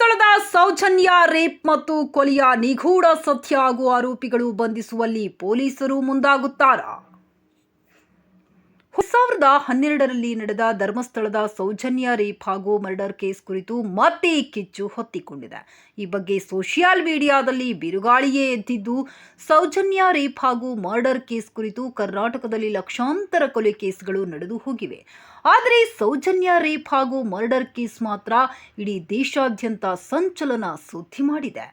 ಧರ್ಮಸ್ಥಳದ ಸೌಜನ್ಯ ರೇಪ್ ಮತ್ತು ಕೊಲೆಯ ನಿಗೂಢ ಸತ್ಯ ಹಾಗೂ ಆರೋಪಿಗಳು ಬಂಧಿಸುವಲ್ಲಿ ಪೊಲೀಸರು ಮುಂದಾಗುತ್ತಾರಾ? 2012ರಲ್ಲಿ ನಡೆದ ಧರ್ಮಸ್ಥಳದ ಸೌಜನ್ಯ ರೇಪ್ ಹಾಗೂ ಮರ್ಡರ್ ಕೇಸ್ ಕುರಿತು ಮತ್ತೆ ಕಿಚ್ಚು ಹೊತ್ತಿಕೊಂಡಿದೆ. ಈ ಬಗ್ಗೆ ಸೋಷಿಯಲ್ ಮೀಡಿಯಾದಲ್ಲಿ ಬಿರುಗಾಳಿಯೇ ಎದ್ದಿದ್ದು, ಸೌಜನ್ಯ ರೇಪ್ ಹಾಗೂ ಮರ್ಡರ್ ಕೇಸ್ ಕುರಿತು ಕರ್ನಾಟಕದಲ್ಲಿ ಲಕ್ಷಾಂತರ ಕೊಲೆ ಕೇಸ್ಗಳು ನಡೆದು ಹೋಗಿವೆ. ಆದರೆ ಸೌಜನ್ಯ ರೇಪ್ ಹಾಗೂ ಮರ್ಡರ್ ಕೇಸ್ ಮಾತ್ರ ಇಡೀ ದೇಶಾದ್ಯಂತ ಸಂಚಲನ ಸುದ್ದಿ ಮಾಡಿದೆ.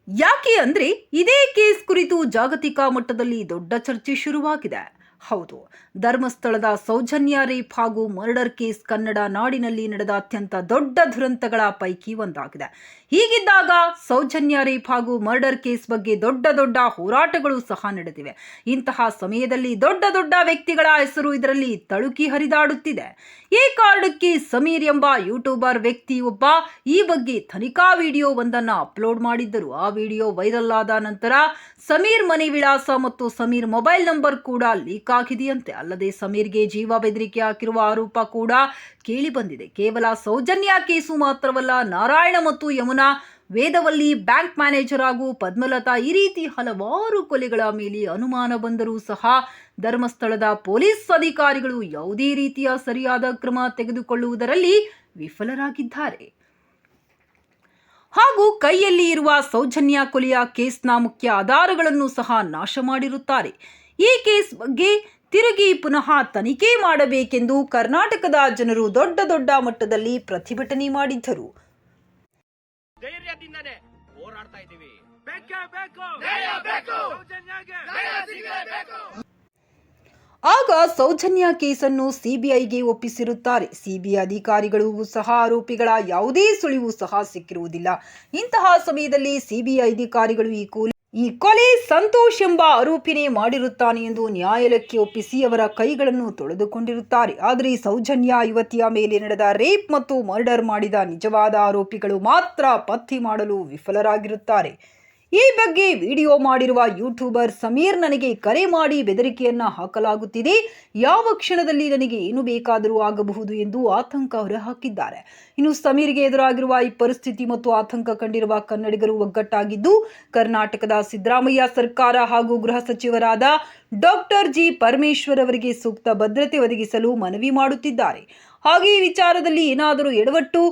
ಯಾಕೆ ಅಂದ್ರೆ ಇದೇ ಕೇಸ್ ಕುರಿತು ಜಾಗತಿಕ ಮಟ್ಟದಲ್ಲಿ ದೊಡ್ಡ ಚರ್ಚೆ ಶುರುವಾಗಿದೆ. ಹೌದು, ಧರ್ಮಸ್ಥಳದ ಸೌಜನ್ಯ ರೇಪ್ ಹಾಗೂ ಮರ್ಡರ್ ಕೇಸ್ ಕನ್ನಡ ನಾಡಿನಲ್ಲಿ ನಡೆದ ಅತ್ಯಂತ ದೊಡ್ಡ ದುರಂತಗಳ ಪೈಕಿ ಒಂದಾಗಿದೆ. ಹೀಗಿದ್ದಾಗ ಸೌಜನ್ಯ ರೇಪ್ ಹಾಗೂ ಮರ್ಡರ್ ಕೇಸ್ ಬಗ್ಗೆ ದೊಡ್ಡ ದೊಡ್ಡ ಹೋರಾಟಗಳು ಸಹ ನಡೆದಿವೆ. ಇಂತಹ ಸಮಯದಲ್ಲಿ ದೊಡ್ಡ ದೊಡ್ಡ ವ್ಯಕ್ತಿಗಳ ಹೆಸರು ಇದರಲ್ಲಿ ತಳುಕಿ ಹರಿದಾಡುತ್ತಿದೆ. ಈ ಕಾರಣಕ್ಕೆ ಸಮೀರ್ ಎಂಬ ಯೂಟ್ಯೂಬರ್ ವ್ಯಕ್ತಿ ಒಬ್ಬ ಈ ಬಗ್ಗೆ ತನಿಖಾ ವಿಡಿಯೋ ಒಂದನ್ನು ಅಪ್ಲೋಡ್ ಮಾಡಿದ್ದರು. ಆ ವಿಡಿಯೋ ವೈರಲ್ ಆದ ನಂತರ ಸಮೀರ್ ಮನೆ ವಿಳಾಸ ಮತ್ತು ಸಮೀರ್ ಮೊಬೈಲ್ ನಂಬರ್ ಕೂಡ ಲೀಕ್ ಆಗಿದೆಯಂತೆ. ಅಲ್ಲದೆ ಸಮೀರ್ಗೆ ಜೀವ ಬೆದರಿಕೆ ಹಾಕಿರುವ ಆರೋಪ ಕೂಡ ಕೇಳಿ ಬಂದಿದೆ. ಕೇವಲ ಸೌಜನ್ಯ ಕೇಸು ಮಾತ್ರವಲ್ಲ, ನಾರಾಯಣ ಮತ್ತು ಯಮುನಾ, ವೇದವಲ್ಲಿ, ಬ್ಯಾಂಕ್ ಮ್ಯಾನೇಜರ್ ಹಾಗೂ ಪದ್ಮಲತಾ, ಈ ರೀತಿ ಹಲವಾರು ಕೊಲೆಗಳ ಮೇಲೆ ಅನುಮಾನ ಬಂದರೂ ಸಹ ಧರ್ಮಸ್ಥಳದ ಪೊಲೀಸ್ ಅಧಿಕಾರಿಗಳು ಯಾವುದೇ ರೀತಿಯ ಸರಿಯಾದ ಕ್ರಮ ತೆಗೆದುಕೊಳ್ಳುವುದರಲ್ಲಿ ವಿಫಲರಾಗಿದ್ದಾರೆ. ಹಾಗೂ ಕೈಯಲ್ಲಿ ಇರುವ ಸೌಜನ್ಯ ಕೊಲೆಯ ಕೇಸ್ನ ಮುಖ್ಯ ಆಧಾರಗಳನ್ನು ಸಹ ನಾಶ ಮಾಡಿರುತ್ತಾರೆ. ಈ ಕೇಸ್ ಬಗ್ಗೆ ತಿರುಗಿ ಪುನಃ ತನಿಖೆ ಮಾಡಬೇಕೆಂದು ಕರ್ನಾಟಕದ ಜನರು ದೊಡ್ಡ ದೊಡ್ಡ ಮಟ್ಟದಲ್ಲಿ ಪ್ರತಿಭಟನೆ ಮಾಡಿದ್ದರು. ಧೈರ್ಯದಿಂದನೇ ಹೋರಾಡ್ತಾ ಇದ್ದೀವಿ. ಆಗ ಸೌಜನ್ಯ ಕೇಸನ್ನು ಸಿಬಿಐಗೆ ಒಪ್ಪಿಸಿರುತ್ತಾರೆ. ಸಿಬಿಐ ಅಧಿಕಾರಿಗಳಿಗೂ ಸಹ ಆರೋಪಿಗಳ ಯಾವುದೇ ಸುಳಿವು ಸಹ ಸಿಕ್ಕಿರುವುದಿಲ್ಲ. ಇಂತಹ ಸಮಯದಲ್ಲಿ ಸಿಬಿಐ ಅಧಿಕಾರಿಗಳು ಈ ಕೊಲೆ ಸಂತೋಷ್ ಎಂಬ ಆರೋಪಿನೇ ಮಾಡಿರುತ್ತಾನೆ ಎಂದು ನ್ಯಾಯಾಲಯಕ್ಕೆ ಒಪ್ಪಿಸಿ ಅವರ ಕೈಗಳನ್ನು ತೊಳೆದುಕೊಂಡಿರುತ್ತಾರೆ. ಆದರೆ ಸೌಜನ್ಯ ಯುವತಿಯ ಮೇಲೆ ನಡೆದ ರೇಪ್ ಮತ್ತು ಮರ್ಡರ್ ಮಾಡಿದ ನಿಜವಾದ ಆರೋಪಿಗಳು ಮಾತ್ರ ಪತ್ತೆ ಮಾಡಲು ವಿಫಲರಾಗಿರುತ್ತಾರೆ. ಈ ಬಗ್ಗೆ ವಿಡಿಯೋ ಮಾಡಿರುವ ಯೂಟ್ಯೂಬರ್ ಸಮೀರ್, ನನಗೆ ಕರೆ ಮಾಡಿ ಬೆದರಿಕೆಯನ್ನ ಹಾಕಲಾಗುತ್ತಿದೆ, ಯಾವ ಕ್ಷಣದಲ್ಲಿ ನನಗೆ ಏನು ಬೇಕಾದರೂ ಆಗಬಹುದು ಎಂದು ಆತಂಕ ಹೊರಹಾಕಿದ್ದಾರೆ. ಇನ್ನು ಸಮೀರ್ಗೆ ಎದುರಾಗಿರುವ ಈ ಪರಿಸ್ಥಿತಿ ಮತ್ತು ಆತಂಕ ಕಂಡಿರುವ ಕನ್ನಡಿಗರು ಒಗ್ಗಟ್ಟಾಗಿದ್ದು, ಕರ್ನಾಟಕದ ಸಿದ್ದರಾಮಯ್ಯ ಸರ್ಕಾರ ಹಾಗೂ ಗೃಹ ಸಚಿವರಾದ ಡಾಕ್ಟರ್ ಜಿ ಪರಮೇಶ್ವರ್ ಅವರಿಗೆ ಸೂಕ್ತ ಭದ್ರತೆ ಒದಗಿಸಲು ಮನವಿ ಮಾಡುತ್ತಿದ್ದಾರೆ. ಹಾಗೆ ಈ ವಿಚಾರದಲ್ಲಿ ಏನಾದರೂ ಎಡವಟ್ಟು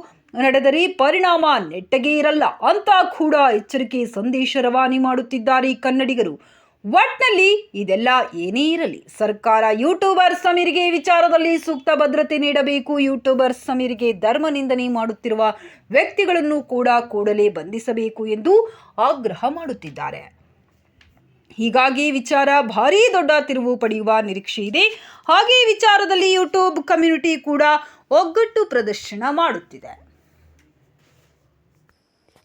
ನಡೆದರೆ ಪರಿಣಾಮ ನೆಟ್ಟಗೆ ಇರಲ್ಲ ಅಂತ ಕೂಡ ಎಚ್ಚರಿಕೆ ಸಂದೇಶ ರವಾನೆ ಮಾಡುತ್ತಿದ್ದಾರೆ ಕನ್ನಡಿಗರು. ಒಟ್ನಲ್ಲಿ ಇದೆಲ್ಲ ಏನೇ ಇರಲಿ, ಸರ್ಕಾರ ಯೂಟ್ಯೂಬರ್ ಸಮೀರ್ಗೆ ವಿಚಾರದಲ್ಲಿ ಸೂಕ್ತ ಭದ್ರತೆ ನೀಡಬೇಕು. ಯೂಟ್ಯೂಬರ್ ಸಮೀರ್ಗೆ ಧರ್ಮ ನಿಂದನೆ ಮಾಡುತ್ತಿರುವ ವ್ಯಕ್ತಿಗಳನ್ನು ಕೂಡ ಕೂಡಲೇ ಬಂಧಿಸಬೇಕು ಎಂದು ಆಗ್ರಹ ಮಾಡುತ್ತಿದ್ದಾರೆ. ಹೀಗಾಗಿ ವಿಚಾರ ಭಾರೀ ದೊಡ್ಡ ತಿರುವು ಪಡೆಯುವ ನಿರೀಕ್ಷೆ ಇದೆ. ಹಾಗೆ ಈ ವಿಚಾರದಲ್ಲಿ ಯೂಟ್ಯೂಬ್ ಕಮ್ಯುನಿಟಿ ಕೂಡ ಒಗ್ಗಟ್ಟು ಪ್ರದರ್ಶನ ಮಾಡುತ್ತಿದೆ.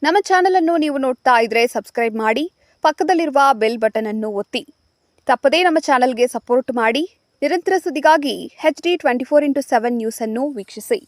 ನಮ್ಮ ಚಾನೆಲ್ ಅನ್ನು ನೀವು ನೋಡ್ತಾ ಇದ್ರೆ ಸಬ್ಸ್ಕ್ರೈಬ್ ಮಾಡಿ, ಪಕ್ಕದಲ್ಲಿರುವ ಬೆಲ್ ಬಟನ್ ಅನ್ನು ಒತ್ತಿ. ತಪ್ಪದೇ ನಮ್ಮ ಚಾನೆಲ್ಗೆ ಸಪೋರ್ಟ್ ಮಾಡಿ. ನಿರಂತರ ಸುದ್ದಿಗಾಗಿ HD 24x7 ನ್ಯೂಸ್ ಅನ್ನು ವೀಕ್ಷಿಸಿ.